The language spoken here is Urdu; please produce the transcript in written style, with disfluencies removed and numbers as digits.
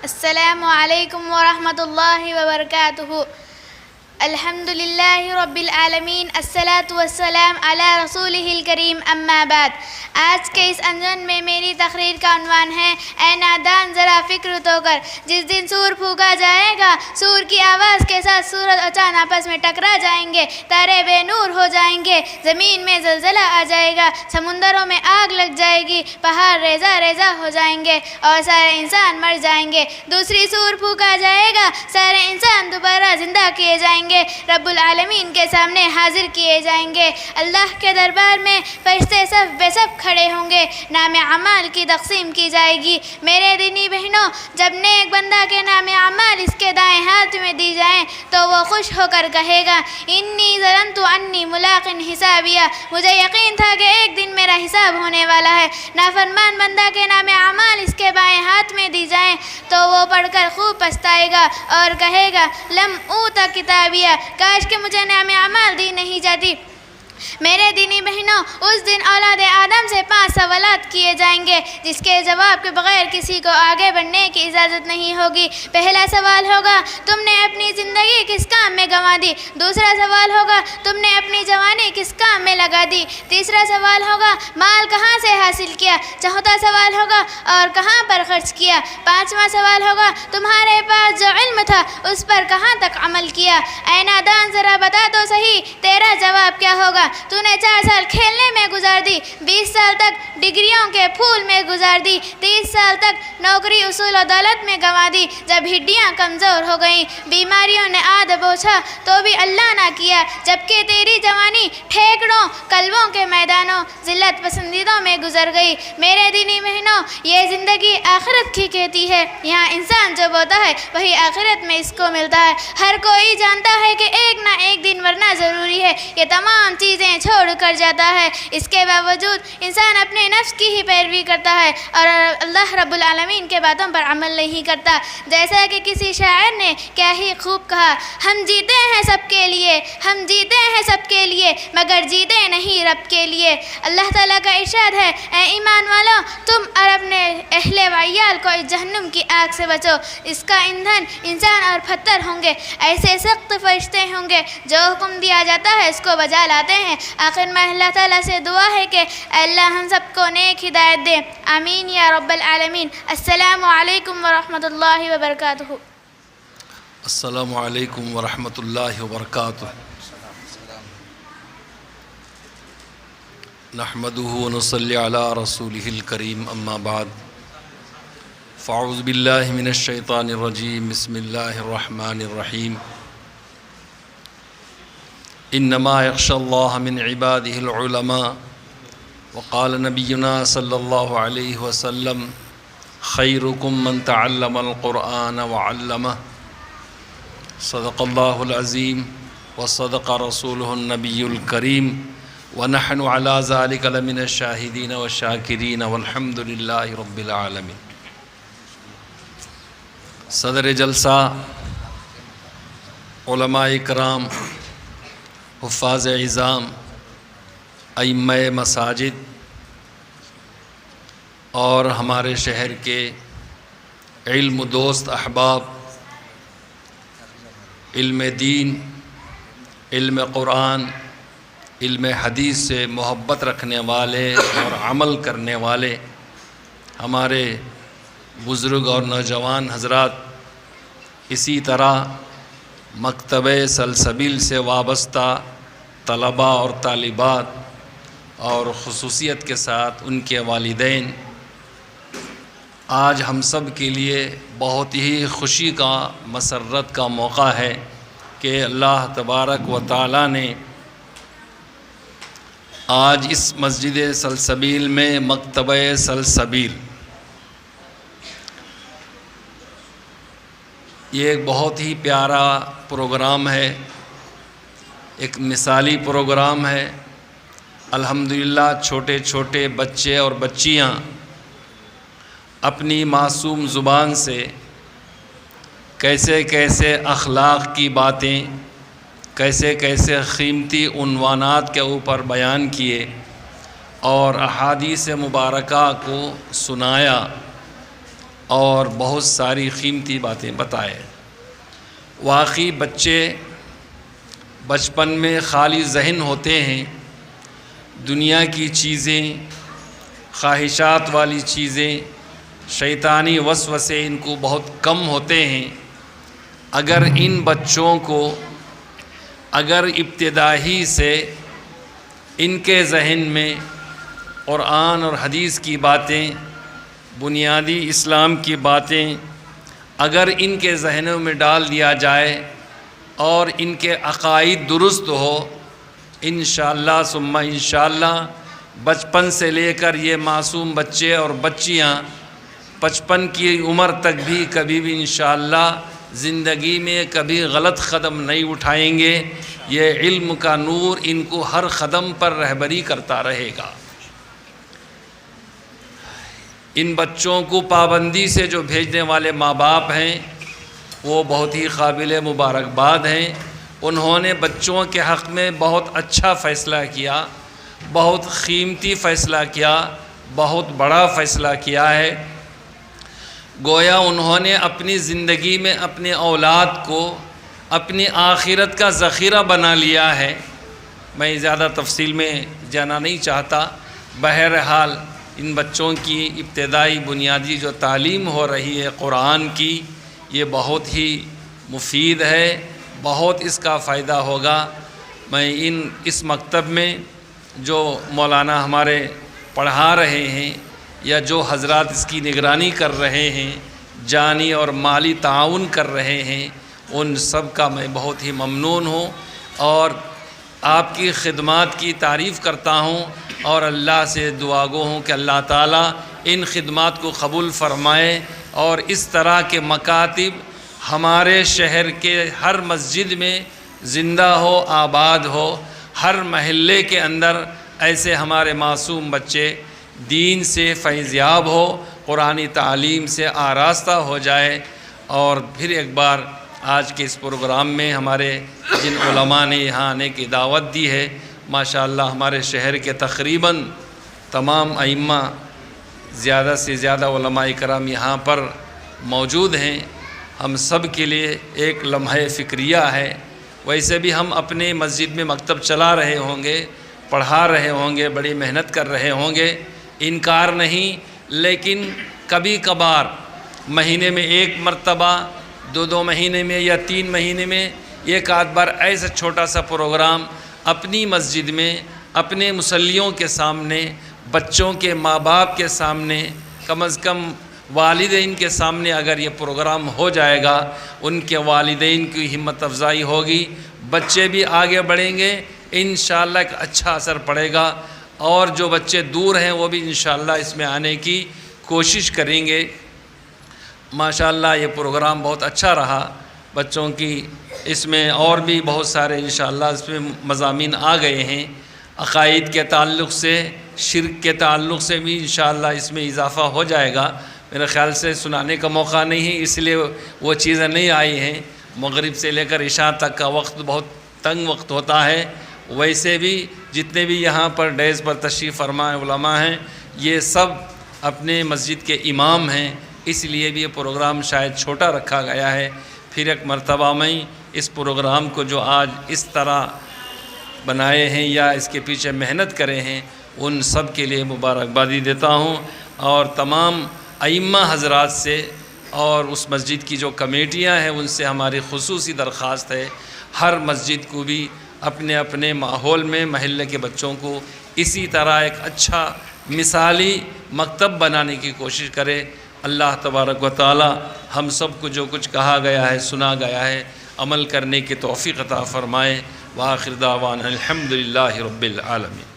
السلام علیکم ورحمۃ اللہ وبرکاتہ۔ الحمد للہ رب العالمین، الصلاۃ والسلام علی رسولہ الکریم، اما بعد۔ آج کے اس انجمن میں میری تقریر کا عنوان ہے اے نادان ذرا فکر تو کر، جس دن سور پھونکا جائے گا، سور کی آواز کے ساتھ سورج اور چاند آپس میں ٹکرا جائیں گے، تارے بے نور ہو جائیں گے، زمین میں زلزلہ آ جائے گا، سمندروں میں آگ لگ جائے گی، پہاڑ ریزہ ریزہ ہو جائیں گے اور سارے انسان مر جائیں گے۔ دوسری سور پھونکا جائے گا، سارے انسان دوبارہ زندہ کیے جائیں گے، رب العالمین کے سامنے حاضر کیے جائیں گے، اللہ کے دربار میں فرشتے صف بے صف کھڑے ہوں گے، نام اعمال کی تقسیم کی جائے گی۔ میرے دینی بہنوں، جب نیک بندہ کے نام اعمال اس کے دائیں ہاتھ میں دی جائیں تو وہ خوش ہو کر کہے گا انی ظننت انی ملاق حسابیہ، مجھے یقین تھا کہ ایک دن میرا حساب ہونے والا ہے۔ نافرمان بندہ کے نام اعمال اس کے بائیں ہاتھ میں دی جائیں تو وہ پڑھ کر خوب پچھتائے گا اور کہے گا لم اوت کتابیہ، کاش کہ مجھے نام اعمال دی نہیں جاتی۔ میرے دینی بہنوں، اس دن اولاد آدم سے 5 سوالات کیے جائیں گے جس کے جواب کے بغیر کسی کو آگے بڑھنے کی اجازت نہیں ہوگی۔ پہلا سوال ہوگا تم نے اپنی زندگی کس کام میں گنوا دی؟ دوسرا سوال ہوگا تم نے اپنی جوانی کس کام میں لگا دی؟ تیسرا سوال ہوگا مال کہاں سے حاصل کیا؟ چوتھا سوال ہوگا اور کہاں پر خرچ کیا؟ پانچواں سوال ہوگا تمہارے پاس جو علم تھا اس پر کہاں تک عمل کیا؟ اے نادان ذرا بتا تو صحیح تیرا جواب کیا ہوگا؟ تو نے 4 سال کھیلنے میں گزار دی، 20 سال تک ڈگریوں کے پھول میں گزار دی، 30 سال تک نوکری اصول و دولت میں گنوا دی۔ جب ہڈیاں کمزور ہو گئیں، بیماریوں نے آدھ بوچھا تو بھی اللہ نہ کیا، جبکہ تیری جوانی ٹھیکڑوں کلبوں کے میدانوں ذلت پسندیدوں میں گزر گئی۔ میرے دینی بہنوں، یہ زندگی آخرت کی کہتی ہے، یہاں انسان جو بوتا ہے وہی آخرت میں اس کو ملتا ہے۔ ہر کوئی جانتا ہے کہ ایک نہ ایک دن مرنا ضروری ہے، یہ تمام چیزیں چھوڑ کر جاتا ہے، اس کے باوجود انسان اپنے نفس کی ہی پیروی کرتا ہے اور اللہ رب العالمین کے باتوں پر عمل نہیں کرتا۔ جیسا کہ کسی شاعر نے کیا ہی خوب کہا، ہم جیتے ہیں سب کے لیے، ہم جیتے ہیں سب کے لیے، مگر جیتے نہیں رب کے لیے۔ اللہ تعالیٰ کا ارشاد ہے اے ایمان والو، تم اور اپنے اہل و عیال کو اس جہنم کی آگ سے بچو، اس کا ایندھن انسان اور پتھر ہوں گے، ایسے سخت فرشتے ہوں گے جو حکم دیا جاتا ہے اس کو بجا لاتے ہیں۔ آخر میں اللہ تعالیٰ سے دعا ہے کہ اللہ ہم سب کو نیک ہدایت دے، آمین یا رب العالمین۔ السلام علیکم ورحمۃ اللہ وبرکاتہ۔ السلام علیکم ورحمۃ اللہ وبرکاتہ۔ نحمدہ ونصلی علی رسولہ الکریم، اما بعد، فاعوذ باللہ من الشیطان الرجیم، بسم اللہ الرحمن الرحیم۔ انما یخشی اللہ من عبادہ العلماء، وقال نبینا صلی اللہ علیہ وسلم خیرکم من تعلم القرآن وعلمہ، صدق اللہ العظیم وصدق رسولہ النبی الکریم، ونحن علی ذلک لمن الشاہدین والشاکرین والحمد للہ رب العالمین۔ صدر جلسہ، علماء کرام، حفاظ عظام، ائمہ مساجد اور ہمارے شہر کے علم دوست احباب، علم دین، علم قرآن، علم حدیث سے محبت رکھنے والے اور عمل کرنے والے ہمارے بزرگ اور نوجوان حضرات، اسی طرح مکتبہ سلسبیل سے وابستہ طلباء اور طالبات اور خصوصیت کے ساتھ ان کے والدین، آج ہم سب کے لیے بہت ہی خوشی کا، مسرت کا موقع ہے کہ اللہ تبارک و تعالیٰ نے آج اس مسجد سلسبیل میں مکتبہ سلسبیل، یہ ایک بہت ہی پیارا پروگرام ہے، ایک مثالی پروگرام ہے۔ الحمدللہ چھوٹے چھوٹے بچے اور بچیاں اپنی معصوم زبان سے کیسے کیسے اخلاق کی باتیں، کیسے کیسے قیمتی عنوانات کے اوپر بیان کیے اور احادیث مبارکہ کو سنایا اور بہت ساری قیمتی باتیں بتائے۔ واقعی بچے بچپن میں خالی ذہن ہوتے ہیں، دنیا کی چیزیں، خواہشات والی چیزیں، شیطانی وسوسے ان کو بہت کم ہوتے ہیں۔ اگر ان بچوں کو اگر ابتدائی سے ان کے ذہن میں قرآن اور حدیث کی باتیں، بنیادی اسلام کی باتیں اگر ان کے ذہنوں میں ڈال دیا جائے اور ان کے عقائد درست ہو، انشاءاللہ ثم انشاءاللہ بچپن سے لے کر یہ معصوم بچے اور بچیاں 55 کی عمر تک بھی کبھی بھی انشاءاللہ زندگی میں کبھی غلط قدم نہیں اٹھائیں گے۔ یہ علم کا نور ان کو ہر قدم پر رہبری کرتا رہے گا۔ ان بچوں کو پابندی سے جو بھیجنے والے ماں باپ ہیں وہ بہت ہی قابل مبارکباد ہیں۔ انہوں نے بچوں کے حق میں بہت اچھا فیصلہ کیا، بہت قیمتی فیصلہ کیا، بہت بڑا فیصلہ کیا ہے۔ گویا انہوں نے اپنی زندگی میں اپنے اولاد کو اپنی آخرت کا ذخیرہ بنا لیا ہے۔ میں زیادہ تفصیل میں جانا نہیں چاہتا۔ بہرحال ان بچوں کی ابتدائی بنیادی جو تعلیم ہو رہی ہے قرآن کی، یہ بہت ہی مفید ہے، بہت اس کا فائدہ ہوگا۔ میں اس مکتب میں جو مولانا ہمارے پڑھا رہے ہیں یا جو حضرات اس کی نگرانی کر رہے ہیں، جانی اور مالی تعاون کر رہے ہیں، ان سب کا میں بہت ہی ممنون ہوں اور آپ کی خدمات کی تعریف کرتا ہوں اور اللہ سے دعا گو ہوں کہ اللہ تعالیٰ ان خدمات کو قبول فرمائے اور اس طرح کے مکاتب ہمارے شہر کے ہر مسجد میں زندہ ہو، آباد ہو، ہر محلے کے اندر ایسے ہمارے معصوم بچے دین سے فیضیاب ہو، قرآنی تعلیم سے آراستہ ہو جائے۔ اور پھر ایک بار آج کے اس پروگرام میں ہمارے جن علماء نے یہاں آنے کی دعوت دی ہے، ماشاءاللہ ہمارے شہر کے تقریباً تمام ائمہ، زیادہ سے زیادہ علماء کرام یہاں پر موجود ہیں۔ ہم سب کے لیے ایک لمحہ فکریہ ہے۔ ویسے بھی ہم اپنے مسجد میں مکتب چلا رہے ہوں گے، پڑھا رہے ہوں گے، بڑی محنت کر رہے ہوں گے، انکار نہیں، لیکن کبھی کبھار مہینے میں ایک مرتبہ، دو مہینے میں یا 3 مہینے میں ایک آدھ بار ایسا چھوٹا سا پروگرام اپنی مسجد میں اپنے مصلیوں کے سامنے، بچوں کے ماں باپ کے سامنے، کم از کم والدین کے سامنے اگر یہ پروگرام ہو جائے گا، ان کے والدین کی ہمت افزائی ہوگی، بچے بھی آگے بڑھیں گے، انشاءاللہ ایک اچھا اثر پڑے گا اور جو بچے دور ہیں وہ بھی انشاءاللہ اس میں آنے کی کوشش کریں گے۔ ماشاءاللہ یہ پروگرام بہت اچھا رہا بچوں کی، اس میں اور بھی بہت سارے انشاءاللہ اس میں مضامین آ گئے ہیں۔ عقائد کے تعلق سے، شرک کے تعلق سے بھی انشاءاللہ اس میں اضافہ ہو جائے گا۔ میرے خیال سے سنانے کا موقع نہیں ہے، اس لیے وہ چیزیں نہیں آئی ہیں۔ مغرب سے لے کر عشاء تک کا وقت بہت تنگ وقت ہوتا ہے۔ ویسے بھی جتنے بھی یہاں پر ڈیز پر تشریف فرما علماء ہیں، یہ سب اپنے مسجد کے امام ہیں، اس لیے بھی یہ پروگرام شاید چھوٹا رکھا گیا ہے۔ پھر ایک مرتبہ میں اس پروگرام کو جو آج اس طرح بنائے ہیں یا اس کے پیچھے محنت کرے ہیں، ان سب کے لیے مبارکبادی دیتا ہوں اور تمام ائمہ حضرات سے اور اس مسجد کی جو کمیٹیاں ہیں ان سے ہماری خصوصی درخواست ہے، ہر مسجد کو بھی اپنے اپنے ماحول میں محلے کے بچوں کو اسی طرح ایک اچھا مثالی مکتب بنانے کی کوشش کرے۔ اللہ تبارک و تعالی ہم سب کو جو کچھ کہا گیا ہے، سنا گیا ہے، عمل کرنے کی توفیق عطا فرمائے۔ وآخر دعوانا الحمدللہ رب العالمین۔